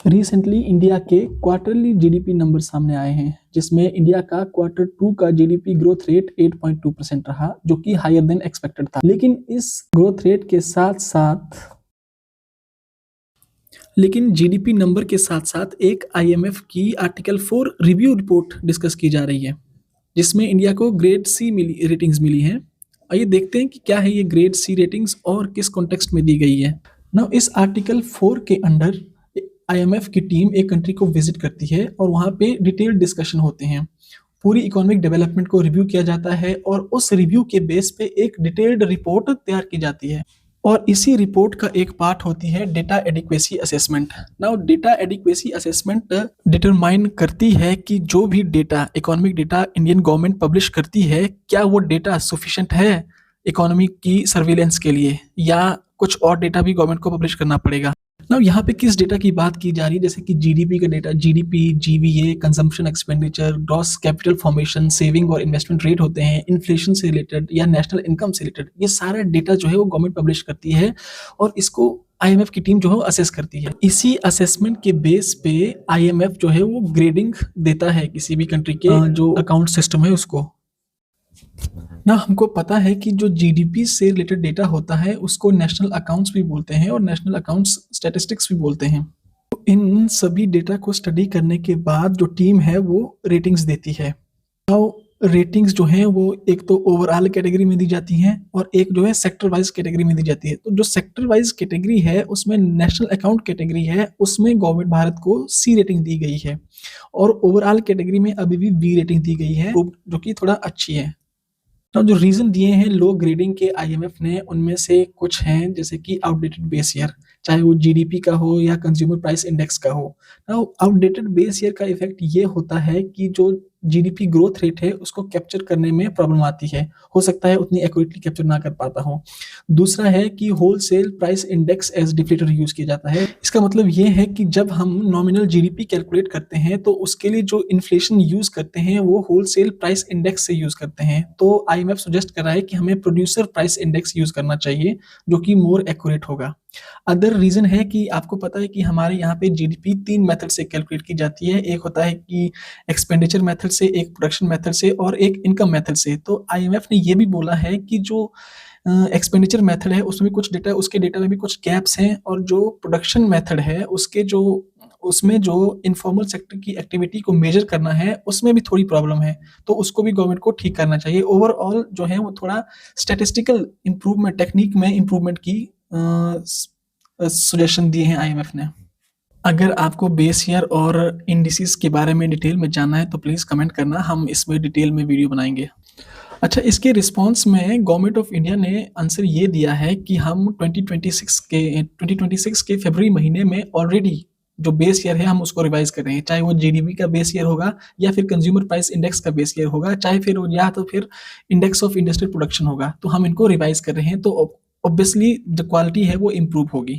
Recently India के quarterly GDP number सामने आए हैं, जिसमें इंडिया का क्वार्टर 2 का जीडीपी ग्रोथ रेट 8.2% रहा, जो कि हायर देन एक्सपेक्टेड था। लेकिन इस ग्रोथ रेट के जीडीपी नंबर के साथ साथ एक आईएमएफ की आर्टिकल 4 रिव्यू रिपोर्ट डिस्कस की जा रही है, जिसमें इंडिया को ग्रेड सी रेटिंग्स मिली हैं। आइए देखते हैं कि क्या है ये ग्रेड सी रेटिंग्स और किस कॉन्टेक्स्ट में दी गई है। नाउ इस आर्टिकल 4 के अंडर आईएमएफ की टीम एक कंट्री को विजिट करती है और वहाँ पे डिटेल डिस्कशन होते हैं। पूरी इकोनॉमिक डेवलपमेंट को रिव्यू किया जाता है और उस रिव्यू के बेस पे एक डिटेल्ड रिपोर्ट तैयार की जाती है और इसी रिपोर्ट का एक पार्ट होती है data adequacy assessment. Now data adequacy assessment determine करती है कि जो भी data economic data Indian government publish करती है, क्या वो डेटा सफिशिएंट है इकोनॉमी की सर्विलेंस के लिए, या कुछ और डेटा भी गवर्नमेंट को पब्लिश करना पड़ेगा। नाउ यहाँ पे किस डेटा की बात की जा रही है, जैसे कि जीडीपी का data, GDP, GVA, consumption expenditure, gross capital formation, saving और इन्वेस्टमेंट रेट होते हैं, इन्फ्लेशन से रिलेटेड या नेशनल इनकम से रिलेटेड। ये सारा डेटा जो है वो गवर्नमेंट पब्लिश करती है और इसको आईएमएफ की टीम जो है वो असेस करती है। इसी असेसमेंट के बेस पे आईएमएफ जो है वो ग्रेडिंग देता है किसी भी कंट्री के जो अकाउंट सिस्टम है उसको। ना हमको पता है कि जो जीडीपी से रिलेटेड डेटा होता है उसको नेशनल अकाउंट्स भी बोलते हैं और नेशनल अकाउंट्स स्टैटिस्टिक्स भी बोलते हैं। तो इन सभी डेटा को स्टडी करने के बाद जो टीम है वो रेटिंग्स देती है। नाउ रेटिंग्स जो हैं वो एक तो ओवरऑल कैटेगरी में दी जाती हैं और एक जो है सेक्टर वाइज कैटेगरी में दी जाती है। तो जो सेक्टर वाइज कैटेगरी है उसमें नेशनल अकाउंट कैटेगरी है, उसमें गवर्नमेंट भारत को सी रेटिंग दी गई है और ओवरऑल कैटेगरी में अभी भी बी रेटिंग दी गई है, जो कि थोड़ा अच्छी है। तो जो रीजन दिए हैं लो ग्रेडिंग के आईएमएफ ने, उनमें से कुछ हैं जैसे कि आउटडेटेड बेस ईयर, चाहे वो जीडीपी का हो या कंज्यूमर प्राइस इंडेक्स का हो। नाउ आउटडेटेड बेस ईयर का इफेक्ट ये होता है कि जो जीडीपी ग्रोथ रेट है उसको कैप्चर करने में प्रॉब्लम आती है, हो सकता है उतनी एक्यूरेटली कैप्चर ना कर पाता हो। दूसरा है कि wholesale price index as deflator use किया जाता है। इसका मतलब ये है कि जब हम नॉमिनल जीडीपी कैलकुलेट करते हैं तो उसके लिए जो इन्फ्लेशन यूज करते हैं वो होलसेल प्राइस इंडेक्स से यूज करते हैं। तो आईएमएफ सजेस्ट कर रहा है कि हमें प्रोड्यूसर प्राइस इंडेक्स यूज करना चाहिए, जो कि मोर एक्यूरेट होगा। अदर रीजन है कि आपको पता है कि हमारे यहाँ पे जीडीपी 3 मेथड से कैलकुलेट की जाती है। एक होता है कि एक्सपेंडिचर मेथड से, एक प्रोडक्शन मेथड से और एक इनकम मेथड से। तो आईएमएफ ने ये भी बोला है कि जो एक्सपेंडिचर मेथड है उसमें कुछ डेटा, उसके डेटा में भी कुछ गैप्स हैं और जो प्रोडक्शन मेथड है उसमें जो इनफॉर्मल सेक्टर की एक्टिविटी को मेजर करना है उसमें भी थोड़ी प्रॉब्लम है, तो उसको भी गवर्नमेंट को ठीक करना चाहिए। ओवरऑल जो है वो थोड़ा स्टैटिस्टिकल इम्प्रूवमेंट, टेक्निक में इम्प्रूवमेंट की सजेशन दिए हैं आईएमएफ ने। अगर आपको बेस ईयर और इंडिसेस के बारे में डिटेल में जानना है तो प्लीज़ कमेंट करना, हम इसमें डिटेल में वीडियो बनाएंगे। अच्छा, इसके रिस्पांस में गवर्नमेंट ऑफ इंडिया ने आंसर ये दिया है कि हम 2026 के फरवरी महीने में ऑलरेडी जो बेस ईयर है हम उसको रिवाइज कर रहे हैं, चाहे वो जीडीपी का बेस ईयर होगा या फिर कंज्यूमर प्राइस इंडेक्स का बेस ईयर होगा, चाहे फिर या तो फिर इंडेक्स ऑफ इंडस्ट्रियल प्रोडक्शन होगा। तो हम इनको रिवाइज कर रहे हैं, तो ऑब्वियसली जो क्वालिटी है वो इम्प्रूव होगी।